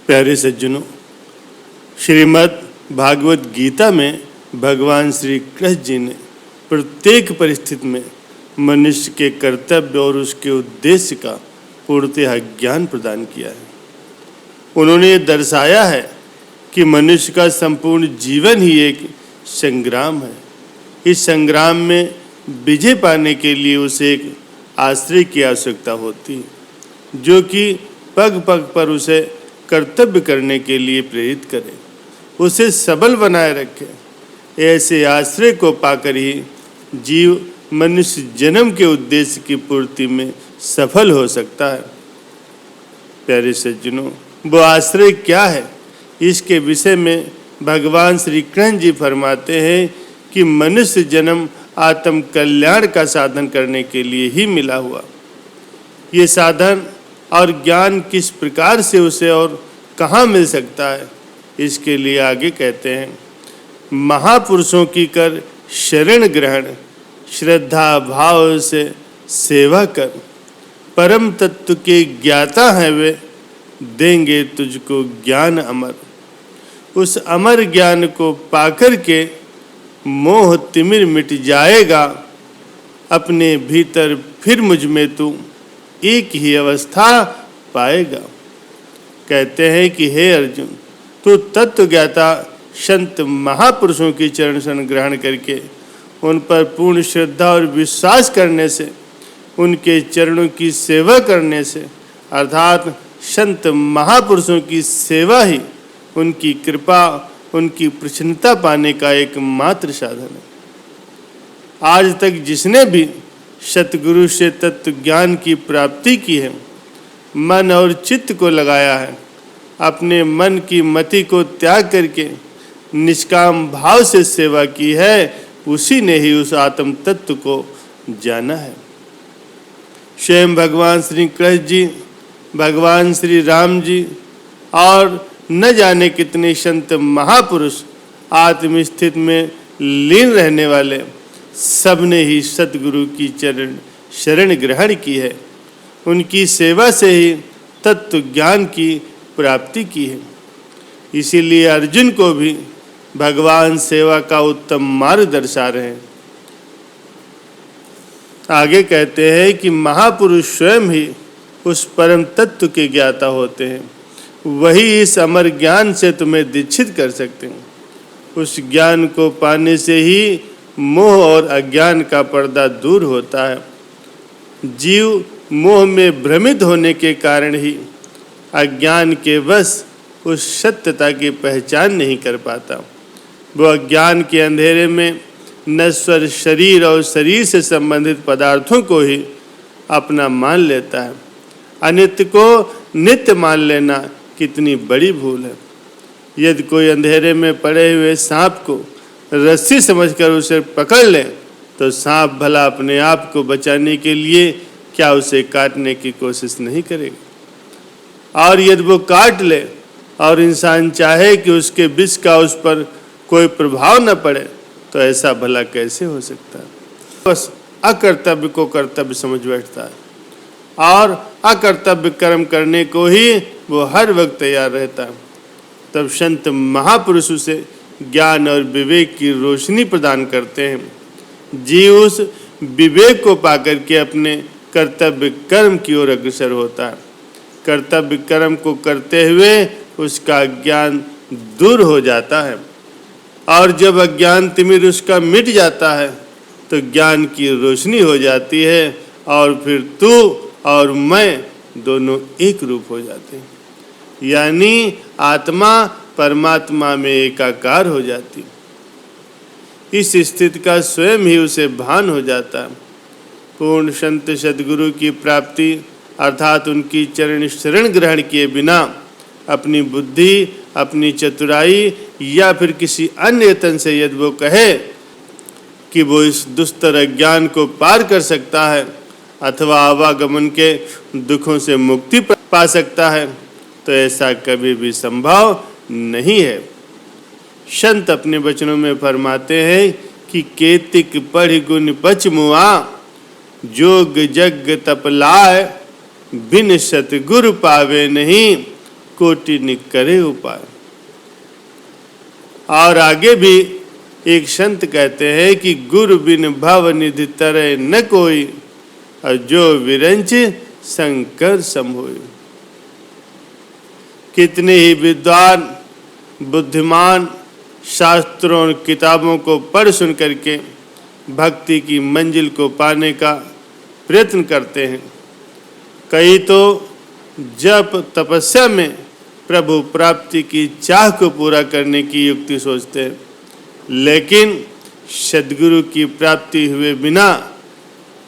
प्यारे सज्जनों, श्रीमद् भागवत गीता में भगवान श्री कृष्ण जी ने प्रत्येक परिस्थिति में मनुष्य के कर्तव्य और उसके उद्देश्य का पूर्णतः ज्ञान प्रदान किया है। उन्होंने दर्शाया है कि मनुष्य का संपूर्ण जीवन ही एक संग्राम है। इस संग्राम में विजय पाने के लिए उसे एक आश्रय की आवश्यकता होती है, जो कि पग पग पर उसे कर्तव्य करने के लिए प्रेरित करे, उसे सबल बनाए रखे। ऐसे आश्रय को पाकर ही जीव मनुष्य जन्म के उद्देश्य की पूर्ति में सफल हो सकता है। प्यारे सज्जनों, वो आश्रय क्या है, इसके विषय में भगवान श्री कृष्ण जी फरमाते हैं कि मनुष्य जन्म आत्म कल्याण का साधन करने के लिए ही मिला हुआ। ये साधन और ज्ञान किस प्रकार से उसे और कहाँ मिल सकता है, इसके लिए आगे कहते हैं, महापुरुषों की कर शरण ग्रहण, श्रद्धा भाव से सेवा कर, परम तत्व के ज्ञाता हैं वे, देंगे तुझको ज्ञान अमर। उस अमर ज्ञान को पाकर के मोह तिमिर मिट जाएगा, अपने भीतर फिर मुझ में तू एक ही अवस्था पाएगा। कहते हैं कि हे अर्जुन, तू तत्व ज्ञाता संत महापुरुषों की चरण शरण ग्रहण करके उन पर पूर्ण श्रद्धा और विश्वास करने से, उनके चरणों की सेवा करने से, अर्थात संत महापुरुषों की सेवा ही उनकी कृपा, उनकी प्रसन्नता पाने का एकमात्र साधन है। आज तक जिसने भी सतगुरु से तत्व ज्ञान की प्राप्ति की है, मन और चित्त को लगाया है, अपने मन की मति को त्याग करके निष्काम भाव से सेवा की है, उसी ने ही उस आत्म तत्व को जाना है। स्वयं भगवान श्री कृष्ण जी, भगवान श्री राम जी और न जाने कितने संत महापुरुष आत्मस्थित में लीन रहने वाले सबने ही सतगुरु की चरण शरण ग्रहण की है। उनकी सेवा से ही तत्व ज्ञान की प्राप्ति की है। इसीलिए अर्जुन को भी भगवान सेवा का उत्तम मार्ग दर्शा रहे हैं। आगे कहते हैं कि महापुरुष स्वयं ही उस परम तत्व के ज्ञाता होते हैं, वही इस अमर ज्ञान से तुम्हें दीक्षित कर सकते हैं। उस ज्ञान को पाने से ही मोह और अज्ञान का पर्दा दूर होता है। जीव मोह में भ्रमित होने के कारण ही अज्ञान के वश उस सत्यता की पहचान नहीं कर पाता। वो अज्ञान के अंधेरे में नश्वर शरीर और शरीर से संबंधित पदार्थों को ही अपना मान लेता है। अनित्य को नित्य मान लेना कितनी बड़ी भूल है। यदि कोई अंधेरे में पड़े हुए सांप को रस्सी समझकर उसे पकड़ ले, तो सांप भला अपने आप को बचाने के लिए क्या उसे काटने की कोशिश नहीं करेगा। और यदि वो काट ले और इंसान चाहे कि उसके विष का उस पर कोई प्रभाव न पड़े, तो ऐसा भला कैसे हो सकता है। बस अकर्तव्य को कर्तव्य समझ बैठता है और अकर्तव्य कर्म करने को ही वो हर वक्त तैयार रहता है। तब संत महापुरुष उसे ज्ञान और विवेक की रोशनी प्रदान करते हैं। जीव उस विवेक को पाकर के अपने कर्तव्य कर्म की ओर अग्रसर होता है। कर्तव्य कर्म को करते हुए उसका ज्ञान दूर हो जाता है, और जब अज्ञान तिमिर उसका मिट जाता है तो ज्ञान की रोशनी हो जाती है, और फिर तू और मैं दोनों एक रूप हो जाते हैं। यानी आत्मा परमात्मा में एकाकार हो जाती। इस स्थिति का स्वयं ही उसे भान हो जाता है। पूर्ण संत सद्गुरु की प्राप्ति अर्थात उनकी चरण शरण ग्रहण किए बिना अपनी बुद्धि, अपनी चतुराई या फिर किसी अन्य यत्न से यदि वो कहे कि वो इस दुस्तर अज्ञान को पार कर सकता है अथवा आवागमन के दुखों से मुक्ति पा सकता है, तो ऐसा कभी भी संभव नहीं है। संत अपने वचनों में फरमाते हैं कि केतिक पढ़ गुण पच मुआ, जोग जग तप लाए, बिन सतगुरु पावे नहीं, कोटि न करे उपाय। और आगे भी एक संत कहते हैं कि गुरु बिन भव निधि तरय न कोई, और जो विरंच शंकर समहोय। कितने ही विद्वान बुद्धिमान शास्त्रों और किताबों को पढ़ सुन करके भक्ति की मंजिल को पाने का प्रयत्न करते हैं। कई तो जप तपस्या में प्रभु प्राप्ति की चाह को पूरा करने की युक्ति सोचते हैं, लेकिन सद्गुरु की प्राप्ति हुए बिना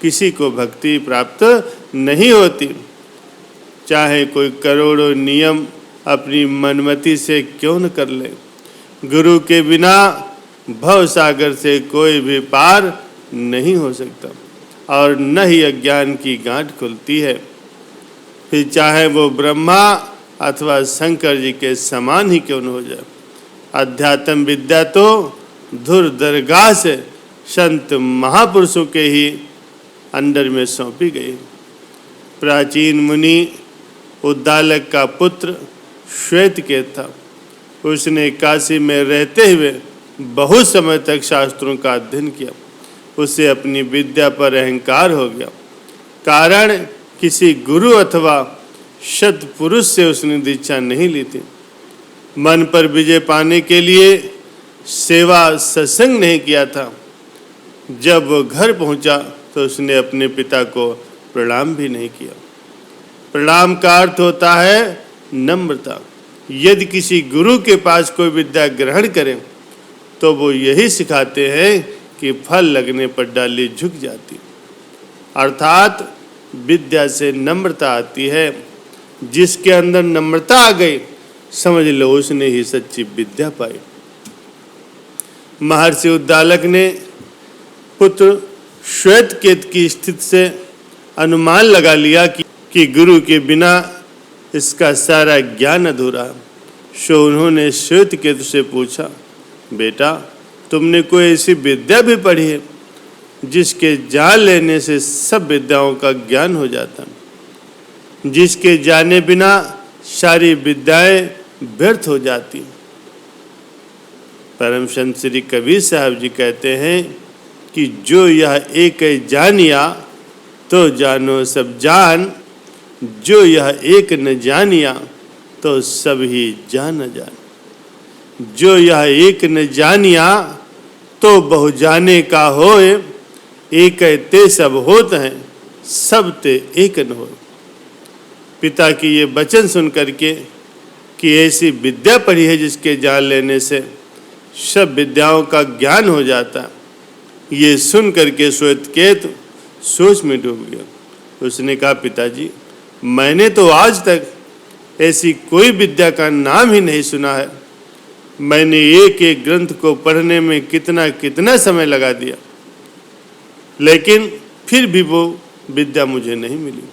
किसी को भक्ति प्राप्त नहीं होती। चाहे कोई करोड़ों नियम अपनी मनमति से क्यों न कर ले, गुरु के बिना भव सागर से कोई भी पार नहीं हो सकता, और न ही अज्ञान की गांठ खुलती है। फिर चाहे वो ब्रह्मा अथवा शंकर जी के समान ही क्यों न हो जाए। अध्यात्म विद्या तो धुर दरगाह से संत महापुरुषों के ही अंडर में सौंपी गई। प्राचीन मुनि उद्दालक का पुत्र श्वेतकेत था। उसने काशी में रहते हुए बहुत समय तक शास्त्रों का अध्ययन किया। उसे अपनी विद्या पर अहंकार हो गया। कारण किसी गुरु अथवा सत्पुरुष से उसने दीक्षा नहीं ली थी। मन पर विजय पाने के लिए सेवा सत्संग नहीं किया था। जब वो घर पहुंचा तो उसने अपने पिता को प्रणाम भी नहीं किया। प्रणाम का अर्थ होता है नम्रता। यदि किसी गुरु के पास कोई विद्या ग्रहण करें तो वो यही सिखाते हैं कि फल लगने पर डाली झुक जाती, अर्थात विद्या से नम्रता आती है। जिसके अंदर नम्रता आ गई समझ लो उसने ही सच्ची विद्या पाई। महर्षि उद्दालक ने पुत्र श्वेतकेत की स्थिति से अनुमान लगा लिया कि गुरु के बिना इसका सारा ज्ञान अधूरा है। सो उन्होंने श्वेतकेतु से पूछा, बेटा तुमने कोई ऐसी विद्या भी पढ़ी है जिसके जान लेने से सब विद्याओं का ज्ञान हो जाता, जिसके जाने बिना सारी विद्याएं व्यर्थ हो जाती। परम संत श्री कबीर साहब जी कहते हैं कि जो यह एक जानिया तो जानो सब जान, जो यह एक न जानिया तो सब ही जान जान। जो यह एक न जानिया तो बहु जाने का होए, एक ते सब होत हैं सब ते एक न हो। पिता की ये वचन सुन करके कि ऐसी विद्या पढ़ी है जिसके जान लेने से सब विद्याओं का ज्ञान हो जाता, ये सुन करके श्वेतकेतु सोच में डूब गया। उसने कहा, पिताजी मैंने तो आज तक ऐसी कोई विद्या का नाम ही नहीं सुना है। मैंने एक एक ग्रंथ को पढ़ने में कितना कितना समय लगा दिया, लेकिन फिर भी वो विद्या मुझे नहीं मिली।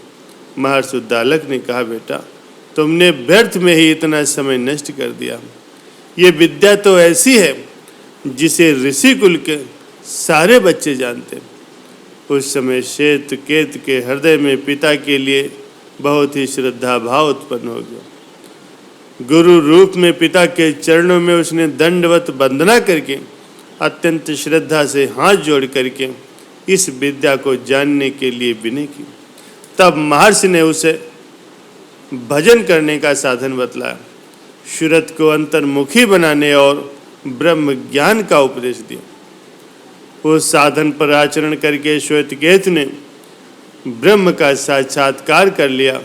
महर्षि उद्दालक ने कहा, बेटा तुमने व्यर्थ में ही इतना समय नष्ट कर दिया। ये विद्या तो ऐसी है जिसे ऋषि कुल के सारे बच्चे जानते। उस समय श्वेतकेत के हृदय में पिता के लिए बहुत ही श्रद्धा भाव उत्पन्न हो गया। गुरु रूप में पिता के चरणों में उसने दंडवत वंदना करके अत्यंत श्रद्धा से हाथ जोड़ करके इस विद्या को जानने के लिए विनय की। तब महर्षि ने उसे भजन करने का साधन बतलाया, सूरत को अंतर्मुखी बनाने और ब्रह्म ज्ञान का उपदेश दिया। उस साधन पर आचरण करके श्वेतकेतु ने ब्रह्म का साक्षात्कार कर लिया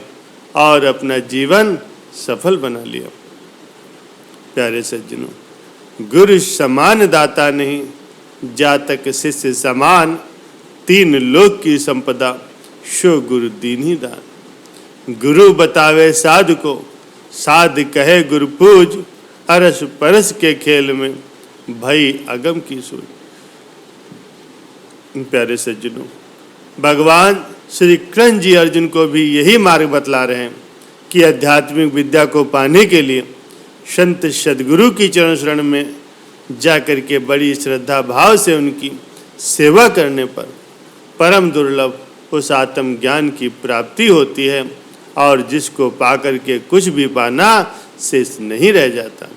और अपना जीवन सफल बना लिया। प्यारे सज्जनों, गुरु समान दाता नहीं, जातक शिष्य समान, तीन लोक की संपदा शो गुरु दीन्ही दान। गुरु बतावे साधु को, साध कहे गुरु पूज, अरस परस के खेल में भई अगम की सूझ। प्यारे सज्जनों, भगवान श्री कृष्ण जी अर्जुन को भी यही मार्ग बतला रहे हैं कि आध्यात्मिक विद्या को पाने के लिए संत सद्गुरु की चरण शरण में जाकर के बड़ी श्रद्धा भाव से उनकी सेवा करने पर परम दुर्लभ उस आत्म ज्ञान की प्राप्ति होती है, और जिसको पाकर के कुछ भी पाना शेष नहीं रह जाता।